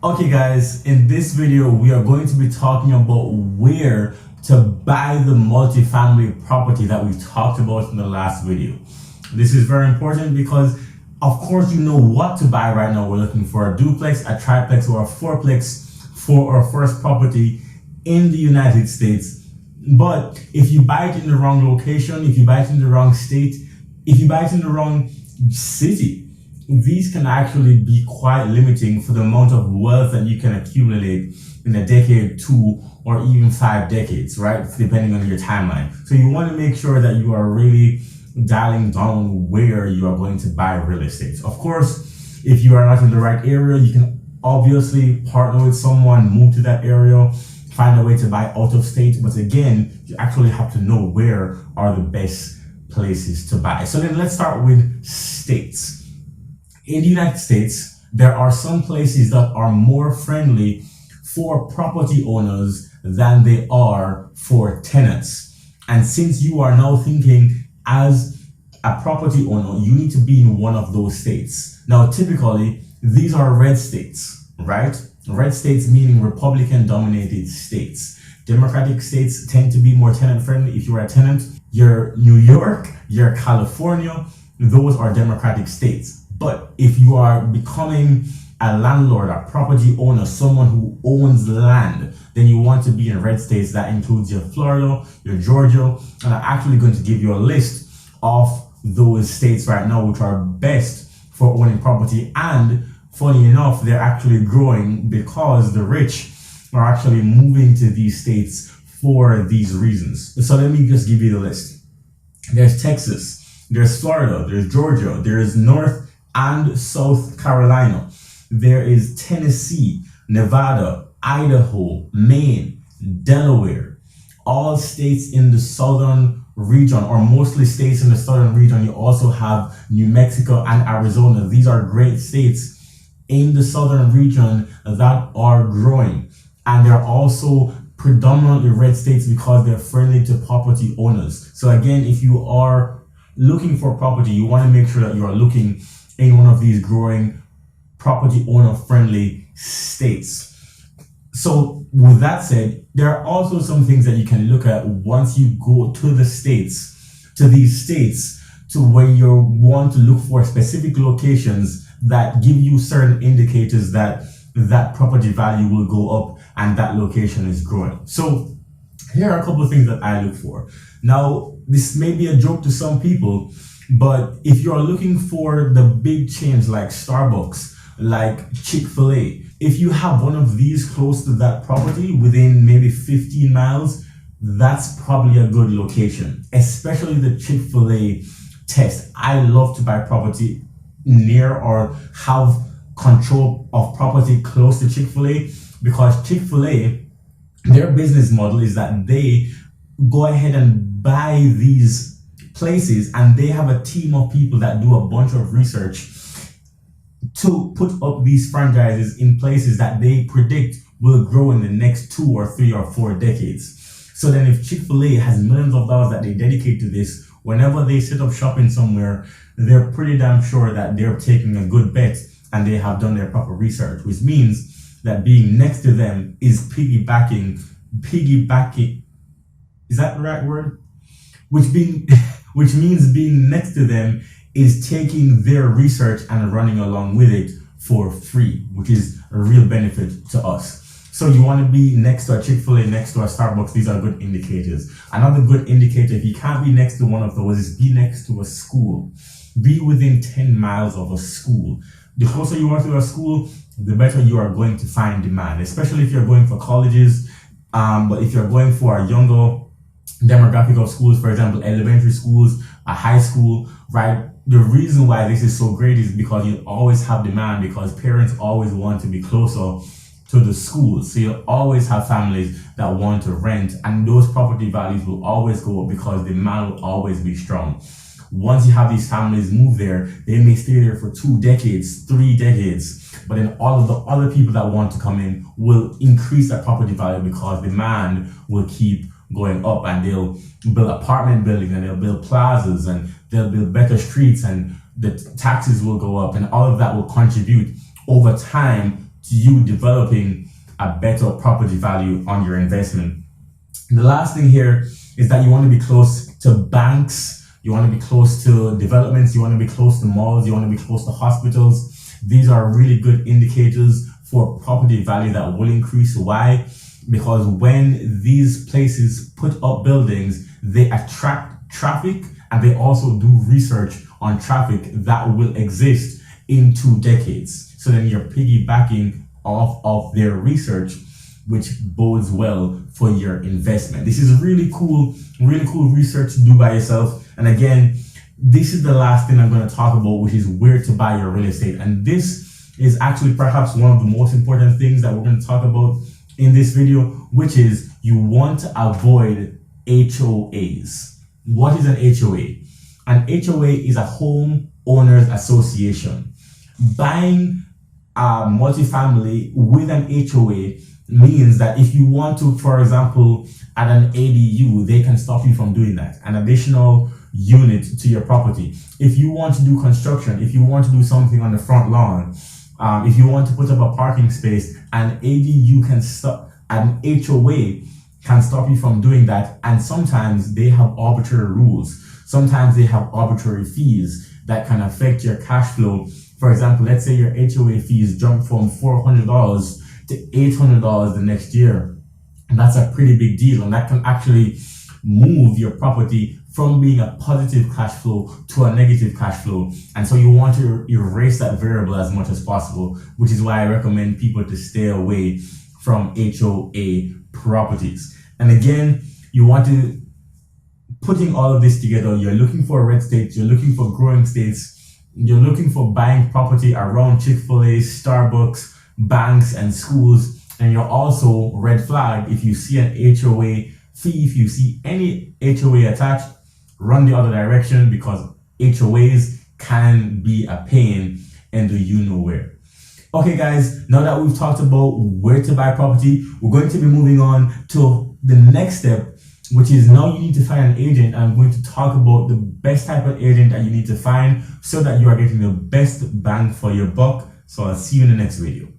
Okay guys, in this video we are going to be talking about where to buy the multifamily property that we talked about in the last video. This is very important because of course you know what to buy right now. We're looking for a duplex, a triplex, or a fourplex for our first property in the United States. But if you buy it in the wrong location, if you buy it in the wrong state, if you buy it in the wrong city, these can actually be quite limiting for the amount of wealth that you can accumulate in a decade, 2, or even 5 decades, right? Depending on your timeline. So you want to make sure that you are really dialing down where you are going to buy real estate. Of course, if you are not in the right area, you can obviously partner with someone, move to that area, find a way to buy out of state. But again, you actually have to know where are the best places to buy. So then let's start with states. In the United States, there are some places that are more friendly for property owners than they are for tenants. And since you are now thinking as a property owner, you need to be in one of those states. Now, typically, these are red states, right? Red states meaning Republican-dominated states. Democratic states tend to be more tenant-friendly. If you're a tenant, you're New York, you're California, those are Democratic states. But if you are becoming a landlord, a property owner, someone who owns land, then you want to be in red states. That includes your Florida, your Georgia, and I'm actually going to give you a list of those states right now which are best for owning property. And funny enough, they're actually growing because the rich are actually moving to these states for these reasons. So let me just give you the list. There's Texas, there's Florida, there's Georgia, there's North and South Carolina. There is Tennessee, Nevada, Idaho, Maine, Delaware, all states in the southern region, or mostly states in the southern region. You also have New Mexico and Arizona. These are great states in the southern region that are growing. And they're also predominantly red states because they're friendly to property owners. So again, if you are looking for property, you want to make sure that you are looking in one of these growing property owner friendly states. So with that said, there are also some things that you can look at once you go to the states, to these states, to where you want to look for specific locations that give you certain indicators that that property value will go up and that location is growing. So here are a couple of things that I look for. Now, this may be a joke to some people, but if you're looking for the big chains like Starbucks, like Chick-fil-A, if you have one of these close to that property within maybe 15 miles, that's probably a good location, especially the Chick-fil-A test. I love to buy property near or have control of property close to Chick-fil-A because Chick-fil-A, their business model is that they go ahead and buy these places and they have a team of people that do a bunch of research to put up these franchises in places that they predict will grow in the next 2 or 3 or 4 decades. So then if Chick-fil-A has millions of dollars that they dedicate to this, whenever they set up shop in somewhere, they're pretty damn sure that they're taking a good bet and they have done their proper research, which means that being next to them is piggybacking, is that the right word? Which means being next to them is taking their research and running along with it for free, which is a real benefit to us. So you want to be next to a Chick-fil-A, next to a Starbucks. These are good indicators. Another good indicator, if you can't be next to one of those, is be next to a school. Be within 10 miles of a school. The closer you are to a school, the better you are going to find demand, especially if you're going for colleges. But if you're going for a younger demographic of schools, for example, elementary schools, a high school, right? The reason why this is so great is because you always have demand, because parents always want to be closer to the schools. So you always have families that want to rent, and those property values will always go up because demand will always be strong. Once you have these families move there, they may stay there for 2 decades, 3 decades, but then all of the other people that want to come in will increase that property value because demand will keep going up, and they'll build apartment buildings and they'll build plazas and they'll build better streets and the taxes will go up, and all of that will contribute over time to you developing a better property value on your investment. The last thing here is that you want to be close to banks, you want to be close to developments, you want to be close to malls, you want to be close to hospitals. These are really good indicators for property value that will increase. Why? Because when these places put up buildings, they attract traffic and they also do research on traffic that will exist in 2 decades. So then you're piggybacking off of their research, which bodes well for your investment. This is really cool research to do by yourself. And again, this is the last thing I'm going to talk about, which is where to buy your real estate. And this is actually perhaps one of the most important things that we're going to talk about in this video, which is you want to avoid HOAs. What is an HOA? An HOA is a home owners association. Buying a multifamily with an HOA means that if you want to, for example, add an ADU, they can stop you from doing that, an additional unit to your property. If you want to do construction, if you want to do something on the front lawn, if you want to put up a parking space, an ADU can stop, an HOA can stop you from doing that. And sometimes they have arbitrary rules. Sometimes they have arbitrary fees that can affect your cash flow. For example, let's say your HOA fees jump from $400 to $800 the next year. And that's a pretty big deal. And that can actually move your property from being a positive cash flow to a negative cash flow. And so you want to erase that variable as much as possible, which is why I recommend people to stay away from HOA properties. And again, you want to, putting all of this together, you're looking for red states, you're looking for growing states, you're looking for buying property around Chick-fil-A, Starbucks, banks, and schools. And you're also red flag if you see an HOA fee, if you see any HOA attached, run the other direction, because HOAs can be a pain in the you-know-where. Okay guys, now that we've talked about where to buy property, we're going to be moving on to the next step, which is now you need to find an agent. I'm going to talk about the best type of agent that you need to find so that you are getting the best bang for your buck. So I'll see you in the next video.